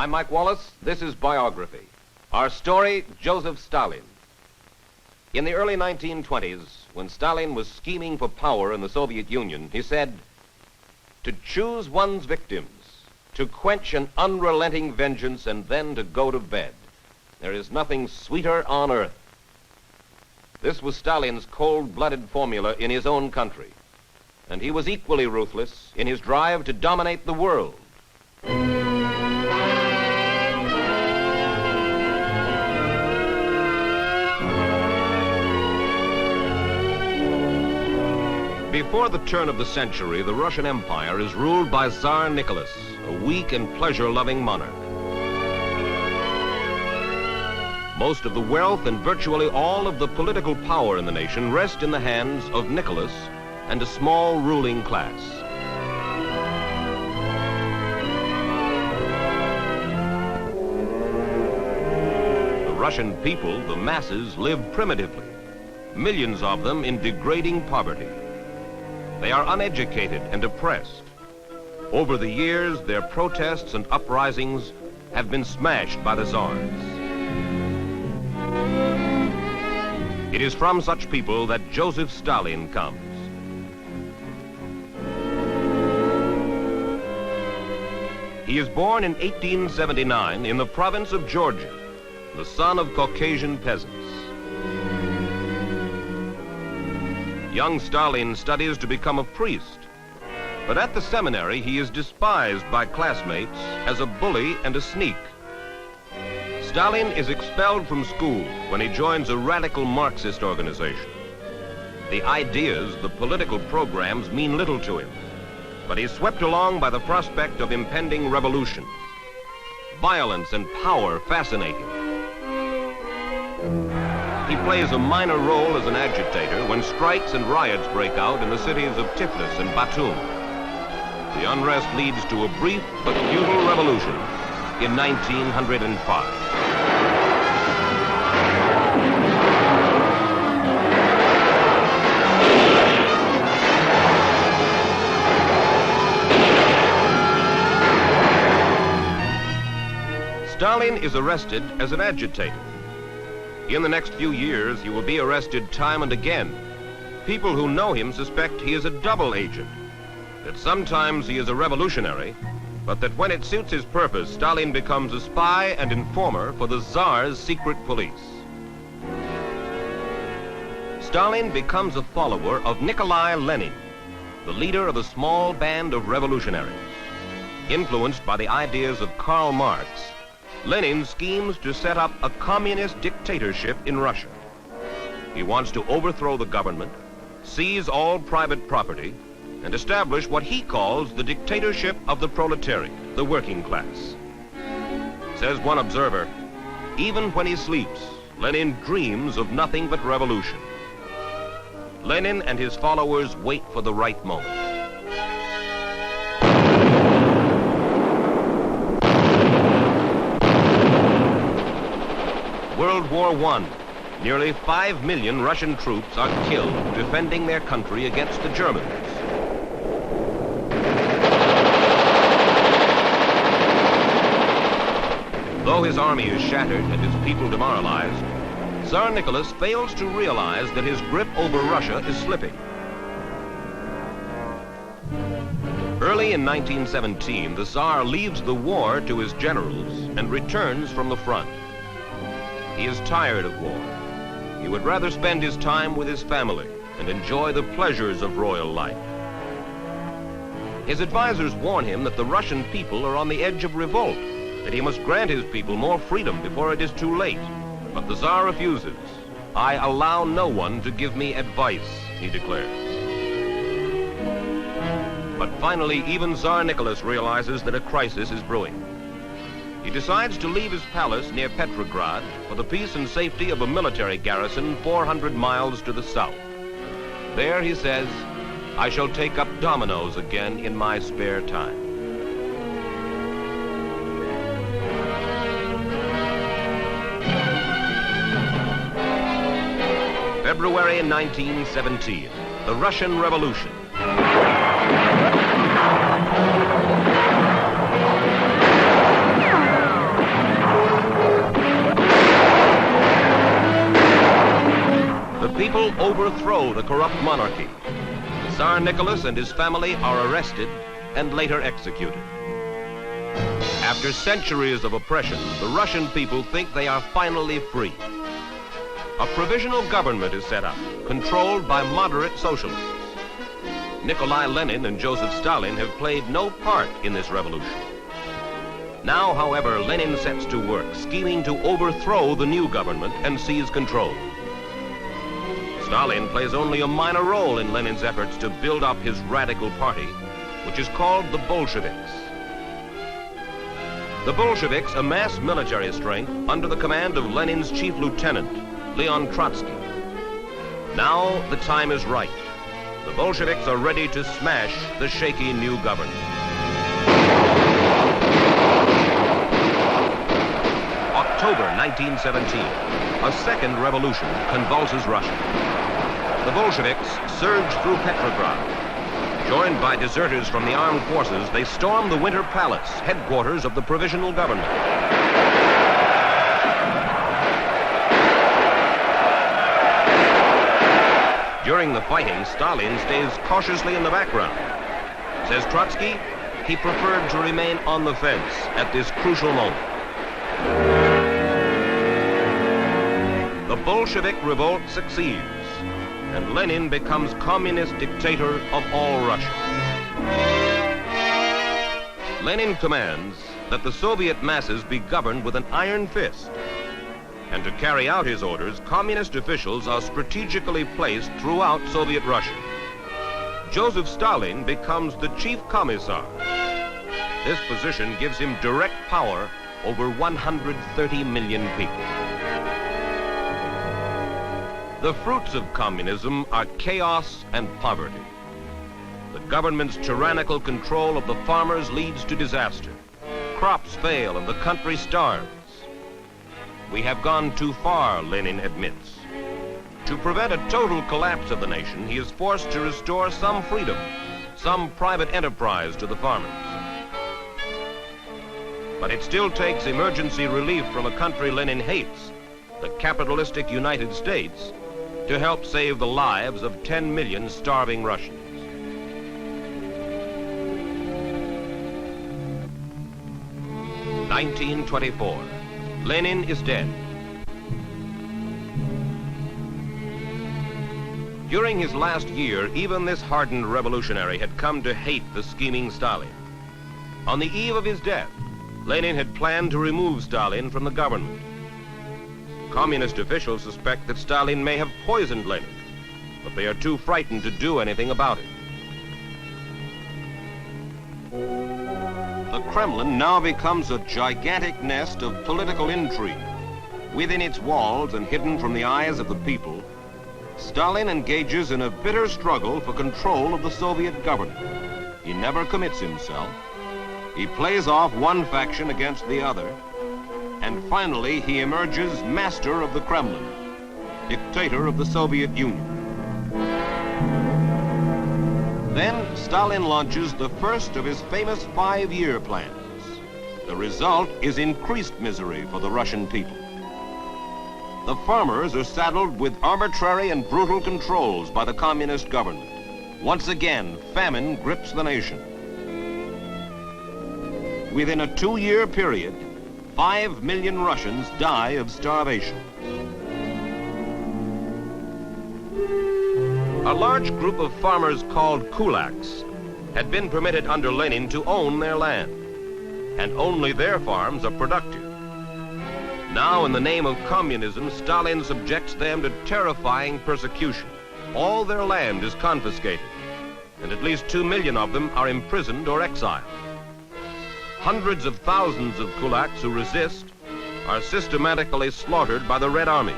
I'm Mike Wallace. This is Biography. Our story, Joseph Stalin. In the early 1920s, when Stalin was scheming for power in the Soviet Union, he said, "To choose one's victims, to quench an unrelenting vengeance, and then to go to bed. There is nothing sweeter on earth." This was Stalin's cold-blooded formula in his own country, and he was equally ruthless in his drive to dominate the world. Before the turn of the century, the Russian Empire is ruled by Tsar Nicholas, a weak and pleasure-loving monarch. Most of the wealth and virtually all of the political power in the nation rest in the hands of Nicholas and a small ruling class. The Russian people, the masses, live primitively, millions of them in degrading poverty. They are uneducated and oppressed. Over the years, their protests and uprisings have been smashed by the Tsars. It is from such people that Joseph Stalin comes. He is born in 1879 in the province of Georgia, the son of Caucasian peasants. Young Stalin studies to become a priest, but at the seminary he is despised by classmates as a bully and a sneak. Stalin is expelled from school when he joins a radical Marxist organization. The ideas, the political programs mean little to him, but he's swept along by the prospect of impending revolution. Violence and power fascinate him. He plays a minor role as an agitator when strikes and riots break out in the cities of Tiflis and Batum. The unrest leads to a brief but futile revolution in 1905. Stalin is arrested as an agitator. In the next few years, he will be arrested time and again. People who know him suspect he is a double agent, that sometimes he is a revolutionary, but that when it suits his purpose, Stalin becomes a spy and informer for the Tsar's secret police. Stalin becomes a follower of Nikolai Lenin, the leader of a small band of revolutionaries. Influenced by the ideas of Karl Marx, Lenin schemes to set up a communist dictatorship in Russia. He wants to overthrow the government, seize all private property, and establish what he calls the dictatorship of the proletariat, the working class. Says one observer, even when he sleeps, Lenin dreams of nothing but revolution. Lenin and his followers wait for the right moment. World War I. Nearly 5 million Russian troops are killed defending their country against the Germans. Though his army is shattered and his people demoralized, Tsar Nicholas fails to realize that his grip over Russia is slipping. Early in 1917, the Tsar leaves the war to his generals and returns from the front. He is tired of war. He would rather spend his time with his family and enjoy the pleasures of royal life. His advisors warn him that the Russian people are on the edge of revolt, that he must grant his people more freedom before it is too late. But the Tsar refuses. "I allow no one to give me advice," he declares. But finally, even Tsar Nicholas realizes that a crisis is brewing. He decides to leave his palace near Petrograd for the peace and safety of a military garrison 400 miles to the south. There, he says, "I shall take up dominoes again in my spare time." February 1917, the Russian Revolution. people overthrow the corrupt monarchy. Tsar Nicholas and his family are arrested and later executed. After centuries of oppression, the Russian people think they are finally free. A provisional government is set up, controlled by moderate socialists. Nikolai Lenin and Joseph Stalin have played no part in this revolution. Now, however, Lenin sets to work, scheming to overthrow the new government and seize control. Stalin plays only a minor role in Lenin's efforts to build up his radical party, which is called the Bolsheviks. The Bolsheviks amass military strength under the command of Lenin's chief lieutenant, Leon Trotsky. Now the time is right. The Bolsheviks are ready to smash the shaky new government. October 1917, a second revolution convulses Russia. The Bolsheviks surge through Petrograd. Joined by deserters from the armed forces, they storm the Winter Palace, headquarters of the provisional government. During the fighting, Stalin stays cautiously in the background. Says Trotsky, he preferred to remain on the fence at this crucial moment. The Bolshevik revolt succeeds, and Lenin becomes communist dictator of all Russia. Lenin commands that the Soviet masses be governed with an iron fist. And to carry out his orders, communist officials are strategically placed throughout Soviet Russia. Joseph Stalin becomes the chief commissar. This position gives him direct power over 130 million people. The fruits of communism are chaos and poverty. The government's tyrannical control of the farmers leads to disaster. Crops fail and the country starves. We have gone too far, Lenin admits. To prevent a total collapse of the nation, he is forced to restore some freedom, some private enterprise to the farmers. But it still takes emergency relief from a country Lenin hates, the capitalistic United States, to help save the lives of 10 million starving Russians. In 1924, Lenin is dead. During his last year, even this hardened revolutionary had come to hate the scheming Stalin. On the eve of his death, Lenin had planned to remove Stalin from the government. Communist officials suspect that Stalin may have poisoned Lenin, but they are too frightened to do anything about it. The Kremlin now becomes a gigantic nest of political intrigue. Within its walls and hidden from the eyes of the people, Stalin engages in a bitter struggle for control of the Soviet government. He never commits himself. He plays off one faction against the other, and finally he emerges master of the Kremlin, dictator of the Soviet Union. Then Stalin launches the first of his famous 5-year plans. The result is increased misery for the Russian people. The farmers are saddled with arbitrary and brutal controls by the communist government. Once again, famine grips the nation. Within a 2-year period, 5 million Russians die of starvation. A large group of farmers called kulaks had been permitted under Lenin to own their land, and only their farms are productive. Now, in the name of communism, Stalin subjects them to terrifying persecution. All their land is confiscated, and at least 2 million of them are imprisoned or exiled. Hundreds of thousands of kulaks who resist are systematically slaughtered by the Red Army.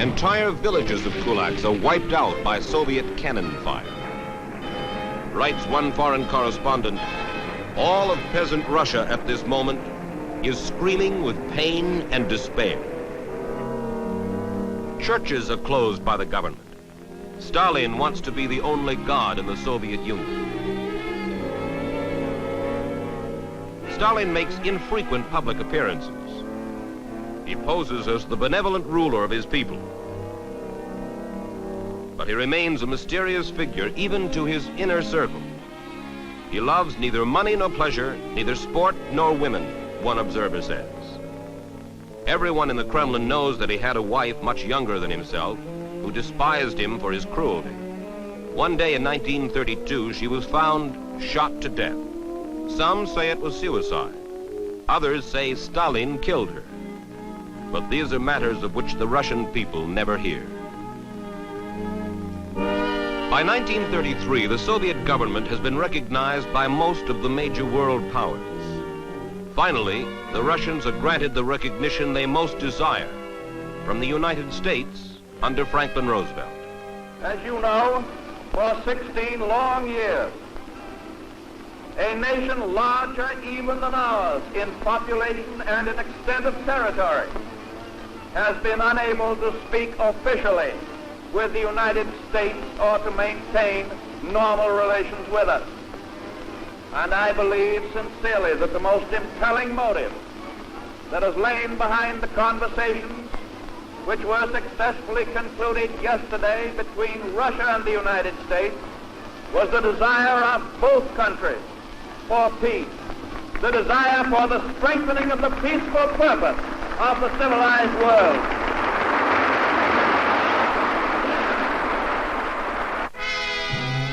Entire villages of kulaks are wiped out by Soviet cannon fire. Writes one foreign correspondent, all of peasant Russia at this moment is screaming with pain and despair. Churches are closed by the government. Stalin wants to be the only god in the Soviet Union. Stalin makes infrequent public appearances. He poses as the benevolent ruler of his people. But he remains a mysterious figure even to his inner circle. He loves neither money nor pleasure, neither sport nor women, one observer says. Everyone in the Kremlin knows that he had a wife much younger than himself, who despised him for his cruelty. One day in 1932, she was found shot to death. Some say it was suicide. Others say Stalin killed her. But these are matters of which the Russian people never hear. By 1933, the Soviet government has been recognized by most of the major world powers. Finally, the Russians are granted the recognition they most desire from the United States under Franklin Roosevelt. As you know, for 16 long years, a nation larger even than ours in population and in extent of territory has been unable to speak officially with the United States or to maintain normal relations with us. And I believe sincerely that the most impelling motive that has lain behind the conversations which were successfully concluded yesterday between Russia and the United States was the desire of both countries for peace, the desire for the strengthening of the peaceful purpose of the civilized world.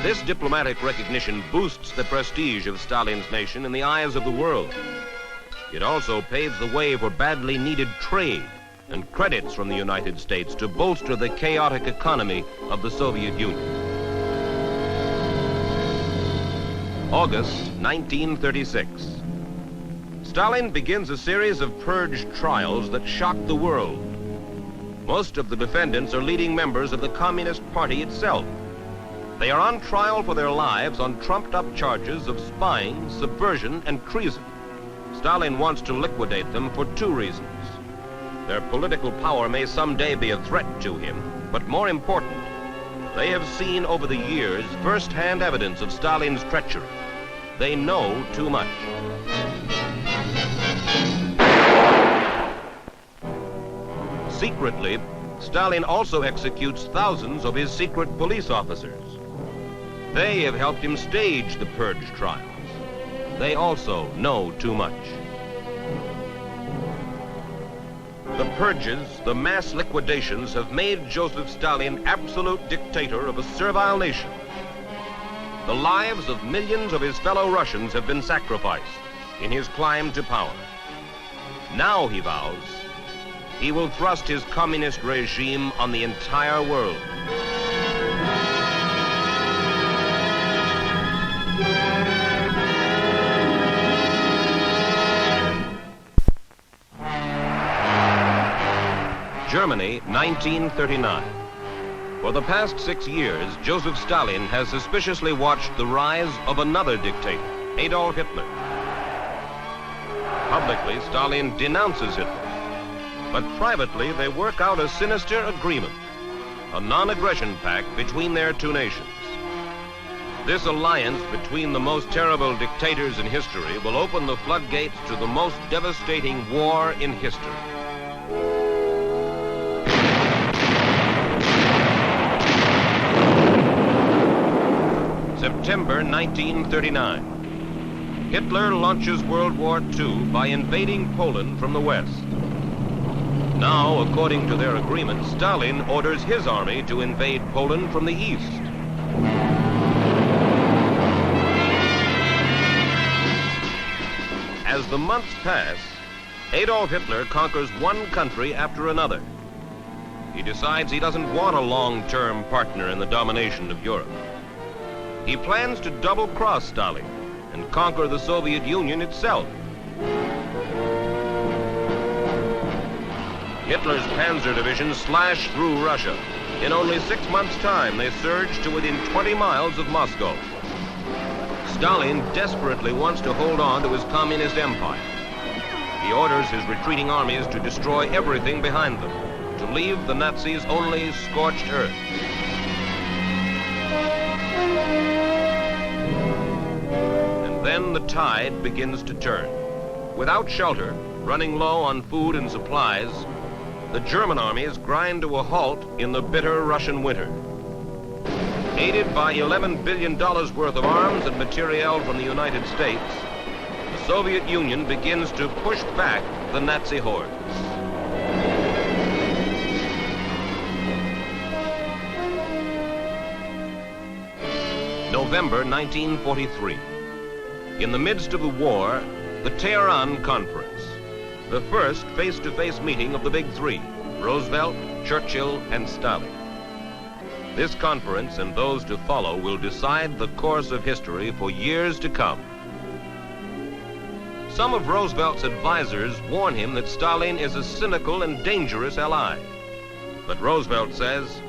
This diplomatic recognition boosts the prestige of Stalin's nation in the eyes of the world. It also paves the way for badly needed trade and credits from the United States to bolster the chaotic economy of the Soviet Union. August 1936. Stalin begins a series of purge trials that shock the world. Most of the defendants are leading members of the Communist Party itself. They are on trial for their lives on trumped-up charges of spying, subversion, and treason. Stalin wants to liquidate them for two reasons. Their political power may someday be a threat to him, but more important, they have seen over the years first-hand evidence of Stalin's treachery. They know too much. Secretly, Stalin also executes thousands of his secret police officers. They have helped him stage the purge trials. They also know too much. The purges, the mass liquidations have made Joseph Stalin absolute dictator of a servile nation. The lives of millions of his fellow Russians have been sacrificed in his climb to power. Now, he vows, he will thrust his communist regime on the entire world. Germany, 1939. For the past 6 years, Joseph Stalin has suspiciously watched the rise of another dictator, Adolf Hitler. Publicly, Stalin denounces Hitler, but privately they work out a sinister agreement, a non-aggression pact between their two nations. This alliance between the most terrible dictators in history will open the floodgates to the most devastating war in history. September 1939. Hitler launches World War II by invading Poland from the west. Now, according to their agreement, Stalin orders his army to invade Poland from the east. As the months pass, Adolf Hitler conquers one country after another. He decides he doesn't want a long-term partner in the domination of Europe. He plans to double-cross Stalin and conquer the Soviet Union itself. Hitler's panzer divisions slash through Russia. In only 6 months' time, they surge to within 20 miles of Moscow. Stalin desperately wants to hold on to his communist empire. He orders his retreating armies to destroy everything behind them, to leave the Nazis only scorched earth. And then the tide begins to turn. Without shelter, Running low on food and supplies, the German armies grind to a halt in the bitter Russian winter. Aided by $11 billion worth of arms and materiel from the United States, the Soviet Union begins to push back the Nazi hordes. November 1943. In the midst of the war, the Tehran Conference, the first face-to-face meeting of the Big Three, Roosevelt, Churchill, and Stalin. This conference and those to follow will decide the course of history for years to come. Some of Roosevelt's advisors warn him that Stalin is a cynical and dangerous ally. But Roosevelt says,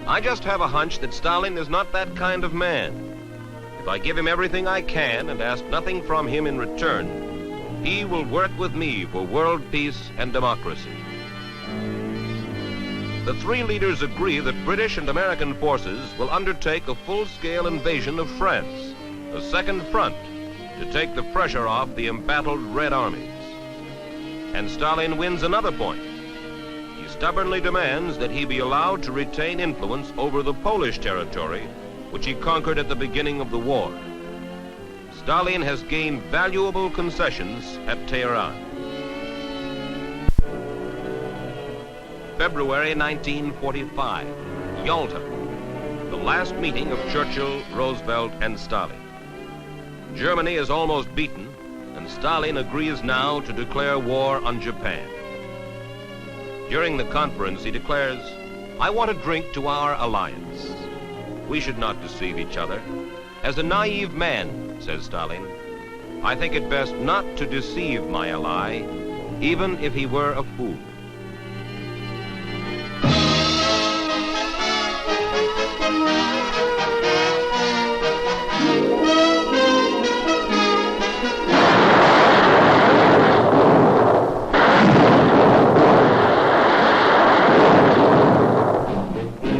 "I just have a hunch that Stalin is not that kind of man. If I give him everything I can and ask nothing from him in return, he will work with me for world peace and democracy." The three leaders agree that British and American forces will undertake a full-scale invasion of France, a second front, to take the pressure off the embattled Red armies. And Stalin wins another point. He stubbornly demands that he be allowed to retain influence over the Polish territory, which he conquered at the beginning of the war. Stalin has gained valuable concessions at Tehran. February 1945, Yalta, the last meeting of Churchill, Roosevelt, and Stalin. Germany is almost beaten, and Stalin agrees now to declare war on Japan. During the conference, he declares, "I want to drink to our alliance. We should not deceive each other. As a naive man," says Stalin, "I think it best not to deceive my ally, even if he were a fool."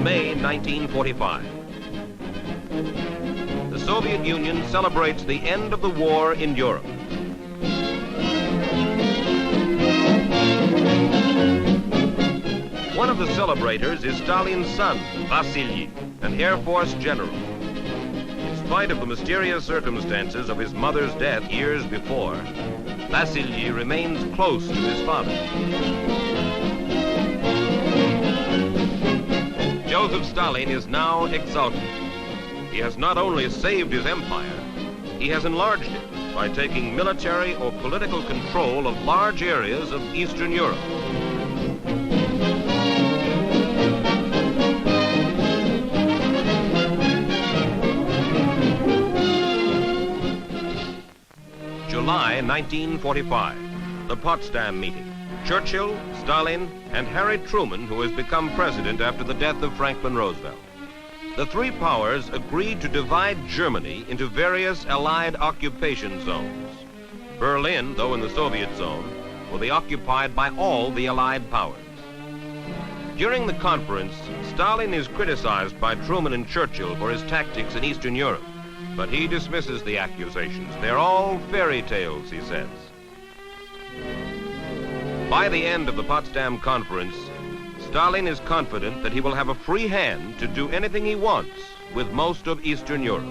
May 1945. The Soviet Union celebrates the end of the war in Europe. One of the celebrators is Stalin's son, Vasily, an Air Force general. In spite of the mysterious circumstances of his mother's death years before, Vasily remains close to his father. Joseph Stalin is now exultant. He has not only saved his empire, he has enlarged it by taking military or political control of large areas of Eastern Europe. July 1945, the Potsdam meeting. Churchill, Stalin, and Harry Truman, who has become president after the death of Franklin Roosevelt. The three powers agreed to divide Germany into various Allied occupation zones. Berlin, though in the Soviet zone, will be occupied by all the Allied powers. During the conference, Stalin is criticized by Truman and Churchill for his tactics in Eastern Europe, but he dismisses the accusations. They're all fairy tales, he says. By the end of the Potsdam Conference, Stalin is confident that he will have a free hand to do anything he wants with most of Eastern Europe.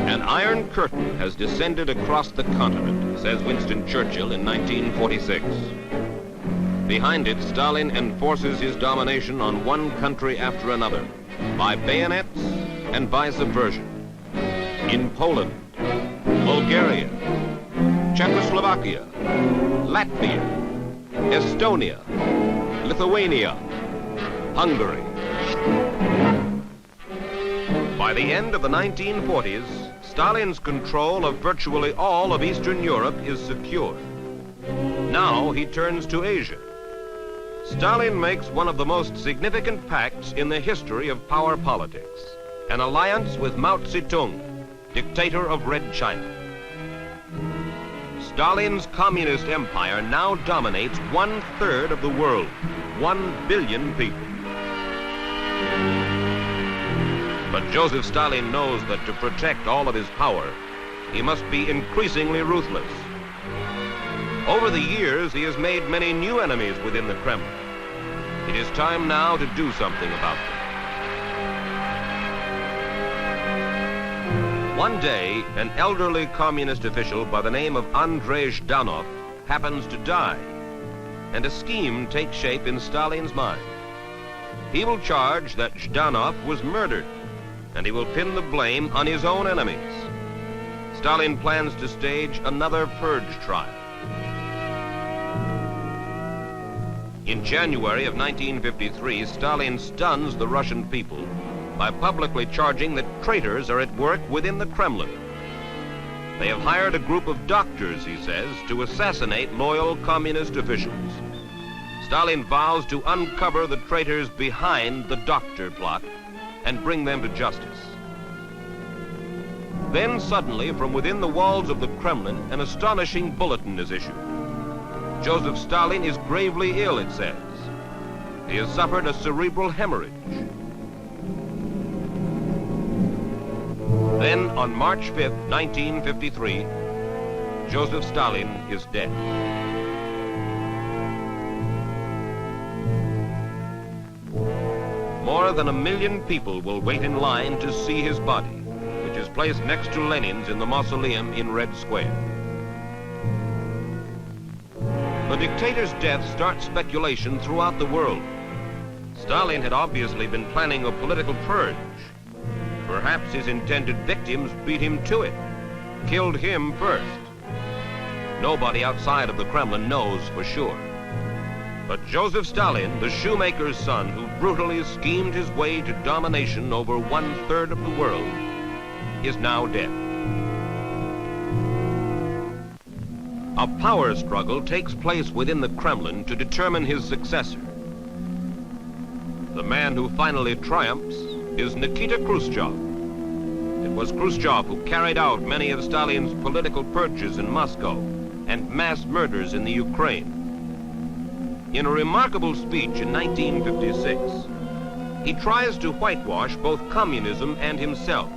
An iron curtain has descended across the continent, says Winston Churchill in 1946. Behind it, Stalin enforces his domination on one country after another, by bayonets and by subversion. In Poland, Bulgaria, Czechoslovakia, Latvia, Estonia, Lithuania, Hungary. By the end of the 1940s, Stalin's control of virtually all of Eastern Europe is secure. Now he turns to Asia. Stalin makes one of the most significant pacts in the history of power politics, an alliance with Mao Zedong, dictator of Red China. Stalin's communist empire now dominates 1/3 of the world, 1 billion people. But Joseph Stalin knows that to protect all of his power, he must be increasingly ruthless. Over the years, he has made many new enemies within the Kremlin. It is time now to do something about them. One day, an elderly communist official by the name of Andrei Zhdanov happens to die, and a scheme takes shape in Stalin's mind. He will charge that Zhdanov was murdered, and he will pin the blame on his own enemies. Stalin plans to stage another purge trial. In January of 1953, Stalin stuns the Russian people by publicly charging that traitors are at work within the Kremlin. They have hired a group of doctors, he says, to assassinate loyal communist officials. Stalin vows to uncover the traitors behind the doctor plot and bring them to justice. Then suddenly, from within the walls of the Kremlin, an astonishing bulletin is issued. Joseph Stalin is gravely ill, it says. He has suffered a cerebral hemorrhage. Then, on March 5th, 1953, Joseph Stalin is dead. More than 1 million people will wait in line to see his body, which is placed next to Lenin's in the mausoleum in Red Square. The dictator's death starts speculation throughout the world. Stalin had obviously been planning a political purge. Perhaps his intended victims beat him to it, killed him first. Nobody outside of the Kremlin knows for sure. But Joseph Stalin, the shoemaker's son who brutally schemed his way to domination over 1/3 of the world, is now dead. A power struggle takes place within the Kremlin to determine his successor. The man who finally triumphs is Nikita Khrushchev. It was Khrushchev who carried out many of Stalin's political purges in Moscow and mass murders in the Ukraine. In a remarkable speech in 1956, he tries to whitewash both communism and himself.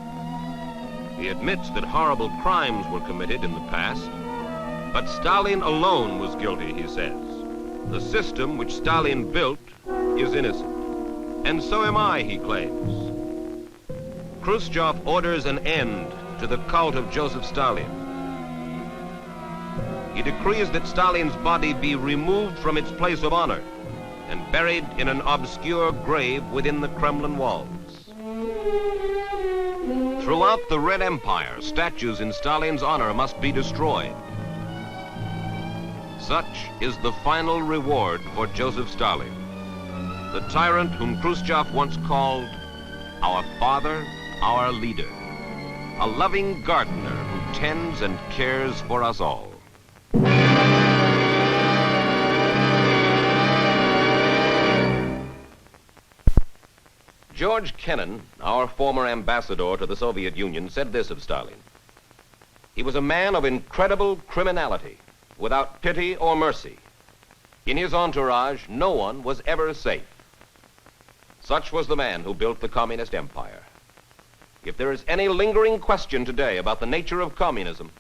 He admits that horrible crimes were committed in the past, but Stalin alone was guilty, he says. The system which Stalin built is innocent. And so am I, he claims. Khrushchev orders an end to the cult of Joseph Stalin. He decrees that Stalin's body be removed from its place of honor and buried in an obscure grave within the Kremlin walls. Throughout the Red Empire, statues in Stalin's honor must be destroyed. Such is the final reward for Joseph Stalin, the tyrant whom Khrushchev once called our father, our leader, a loving gardener who tends and cares for us all. George Kennan, our former ambassador to the Soviet Union, said this of Stalin: he was a man of incredible criminality, without pity or mercy. In his entourage, no one was ever safe. Such was the man who built the communist empire. If there is any lingering question today about the nature of communism,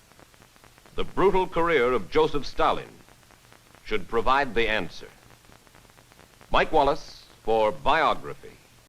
the brutal career of Joseph Stalin should provide the answer. Mike Wallace for Biography.